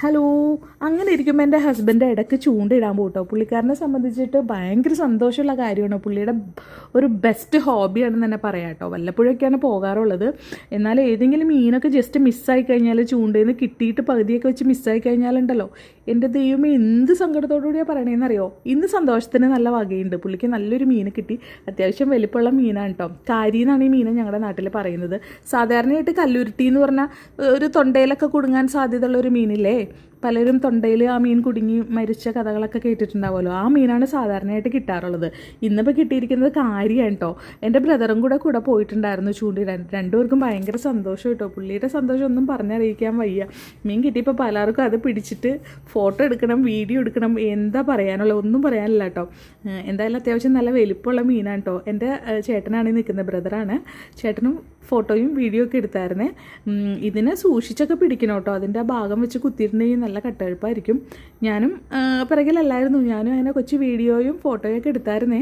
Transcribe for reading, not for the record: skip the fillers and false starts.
Hello. അങ്ങനെ ഇരിക്കുമ്പോൾ എൻ്റെ ഹസ്ബൻഡ് ഇടയ്ക്ക് ചൂണ്ടയിടാൻ പോട്ടോ. പുള്ളിക്കാരനെ സംബന്ധിച്ചിട്ട് ഭയങ്കര സന്തോഷമുള്ള കാര്യമാണ്. പുള്ളിയുടെ ഒരു ബെസ്റ്റ് ഹോബിയാണെന്ന് തന്നെ പറയാം കേട്ടോ. വല്ലപ്പോഴൊക്കെയാണ് പോകാറുള്ളത്. എന്നാൽ ഏതെങ്കിലും മീനൊക്കെ ജസ്റ്റ് മിസ്സായി കഴിഞ്ഞാൽ, ചൂണ്ടയിൽ നിന്ന് കിട്ടിയിട്ട് പകുതിയൊക്കെ വെച്ച് മിസ്സായി കഴിഞ്ഞാലുണ്ടല്ലോ, എൻ്റെ ദൈവമേ എന്ത് സങ്കടത്തോടുകൂടിയാണ് പറയണേന്നറിയോ. ഇന്ന് സന്തോഷത്തിന് നല്ല വകയുണ്ട്. പുള്ളിക്ക് നല്ലൊരു മീൻ കിട്ടി. അത്യാവശ്യം വലിപ്പമുള്ള മീനാണ് കേട്ടോ. കാരി എന്നാണ് ഈ മീനെ ഞങ്ങളുടെ നാട്ടിൽ പറയുന്നത്. സാധാരണയായിട്ട് കല്ലുരുട്ടി എന്ന് പറഞ്ഞാൽ ഒരു തൊണ്ടയിലൊക്കെ കുടുങ്ങാൻ സാധ്യതയുള്ള ഒരു മീനില്ലേ. പലരും തൊണ്ടയിൽ ആ മീൻ കുടുങ്ങി മരിച്ച കഥകളൊക്കെ കേട്ടിട്ടുണ്ടാവുമല്ലോ. ആ മീനാണ് സാധാരണയായിട്ട് കിട്ടാറുള്ളത്. ഇന്നിപ്പോൾ കിട്ടിയിരിക്കുന്നത് കാരിയാണ് കേട്ടോ. എൻ്റെ ബ്രദറും കൂടെ പോയിട്ടുണ്ടായിരുന്നു ചൂണ്ടിടാൻ. രണ്ടുപേർക്കും ഭയങ്കര സന്തോഷം കേട്ടോ. പുള്ളിയുടെ സന്തോഷം ഒന്നും പറഞ്ഞറിയിക്കാൻ വയ്യ. മീൻ കിട്ടിയപ്പോൾ പലർക്കും അത് പിടിച്ചിട്ട് ഫോട്ടോ എടുക്കണം, വീഡിയോ എടുക്കണം, എന്താ പറയാനുള്ള ഒന്നും പറയാനില്ല കേട്ടോ. എന്തായാലും അത്യാവശ്യം നല്ല വലിപ്പമുള്ള മീനാണ് കേട്ടോ. എൻ്റെ ചേട്ടനാണ് നിൽക്കുന്നത്, ബ്രദറാണ്. ചേട്ടനും ഫോട്ടോയും വീഡിയോ ഒക്കെ എടുത്തായിരുന്നേ. ഇതിനെ സൂക്ഷിച്ചൊക്കെ പിടിക്കണം കേട്ടോ. അതിൻ്റെ ആ ഭാഗം വെച്ച് കുത്തിയിട്ടുണ്ടെങ്കിൽ നല്ല കട്ടെഴുപ്പായിരിക്കും. ഞാനും പിറകിലല്ലായിരുന്നു, ഞാനും അതിനെ കൊച്ചു വീഡിയോയും ഫോട്ടോയൊക്കെ എടുത്തായിരുന്നേ.